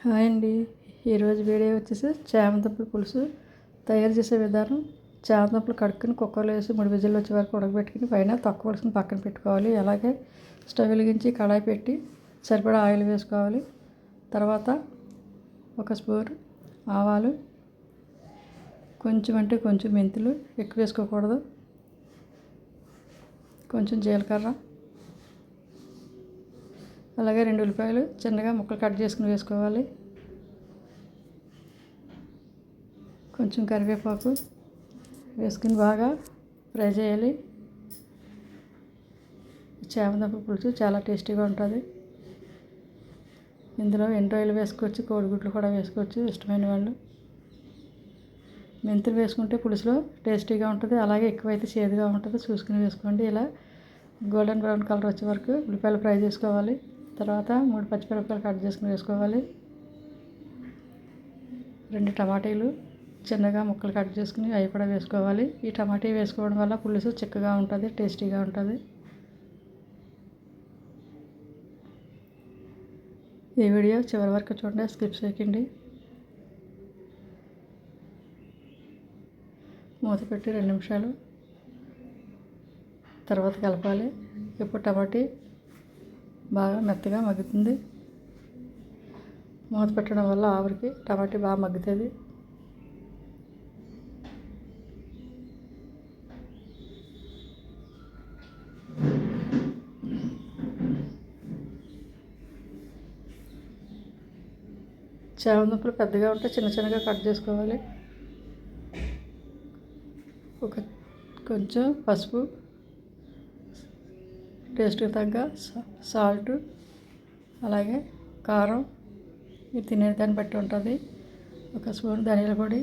Hi అండి. ఈరోజు video వచ్చేసి చామదుంపల పులుసు తయారు చేసే విధానం. చామదుంపలు కడుక్కుని కుక్కర్లో వేసి 3 విజిల్లు వచ్చే వరకు ఉడకబెట్టుకుని పైన తొక్క పులుసుని పక్కన పెట్టుకోవాలి. అలాగే స్టవ్ వెలిగించి కడాయి పెట్టి సరిపడా ఆయిల్ వేసుకోవాలి. తర్వాత 1 స్పూన్ ఆవాలు, కొంచెం అంటే కొంచెం మెంతులు, ఎక్కువ వేసుకోకూడదు, కొంచెం జీలకర్ర, అలాగే 2 ఉల్లిపాయలు చిన్నగా ముక్కలు కట్ చేసుకుని వేసుకోవాలి. కొంచెం కరివేపాకు వేసుకుని బాగా ఫ్రై చేయాలి. చామదుంపల పులుసు చాలా టేస్టీగా ఉంటుంది. ఇందులో ఎండురొయ్యలు వేసుకోవచ్చు, కోడిగుడ్లు కూడా వేసుకోవచ్చు ఇష్టమైన వాళ్ళు. మెంతులు వేసుకుంటే పులుసులో టేస్టీగా ఉంటుంది. అలాగే ఎక్కువైతే చేదుగా ఉంటుంది, చూసుకుని వేసుకోండి. ఇలా గోల్డెన్ బ్రౌన్ కలర్ వచ్చే వరకు ఉల్లిపాయలు ఫ్రై చేసుకోవాలి. తర్వాత 3 పచ్చిమిరపకాయలు కట్ చేసుకుని వేసుకోవాలి. 2 టమాటీలు చిన్నగా ముక్కలు కట్ చేసుకుని అవి కూడా వేసుకోవాలి. ఈ టమాటీ వేసుకోవడం వల్ల పులుసు చిక్కగా ఉంటుంది, టేస్టీగా ఉంటుంది. ఈ వీడియో చివరి వరకు చూడండి, స్కిప్ చేయకండి. మూత పెట్టి 2 నిమిషాలు తర్వాత కలపాలి. ఇప్పుడు టమాటీ బాగా మెత్తగా మగ్గుతుంది. మూత పెట్టడం వల్ల ఆవిరికి టమాటీ బాగా మగ్గుతుంది. చామదుంపలు పెద్దగా ఉంటే చిన్న చిన్నగా కట్ చేసుకోవాలి. కొంచెం పసుపు, టేస్ట్కి తగ్గ సాల్ట్, అలాగే కారం మీరు తినే దాన్ని బట్టి ఉంటుంది. 1 స్పూన్ ధనియాల పొడి,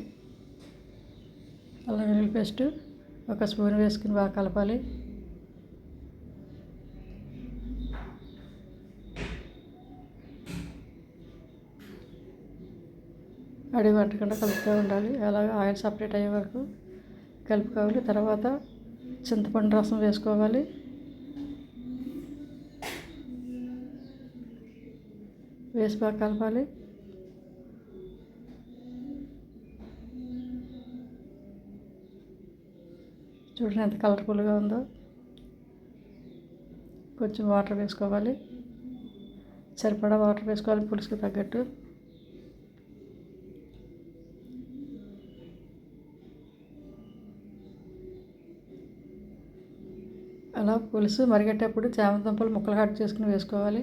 అల్లం వెల్లుల్లి పేస్ట్ 1 స్పూన్ వేసుకుని బాగా కలపాలి. అడుగు అంటకుండా కలుపుతూ ఉండాలి. అలాగే ఆయిల్ సపరేట్ అయ్యే వరకు కలుపుకోవాలి. తర్వాత చింతపండు రసం వేసుకోవాలి. వేసి బాగా కలపాలి. చూడండి ఎంత కలర్ఫుల్గా ఉందో. కొంచెం వాటర్ వేసుకోవాలి. సరిపడా వాటర్ వేసుకోవాలి పులుసుకు తగ్గట్టు. అలా పులుసు మరిగేటప్పుడు చామదుంపలు ముక్కలు కట్ చేసుకుని వేసుకోవాలి.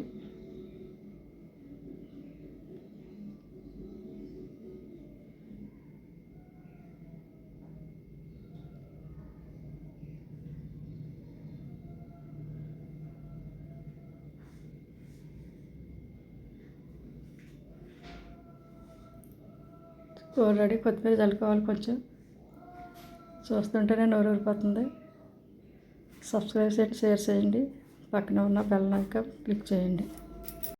ఆల్రెడీ కొత్తిమీర చల్లుకోవాలి. కొంచెం చూస్తుంటేనే నోరు ఊరిపోతుంది. సబ్స్క్రైబ్ చేయండి, షేర్ చేయండి, పక్కన ఉన్న బెల్ ఐకాన్ క్లిక్ చేయండి.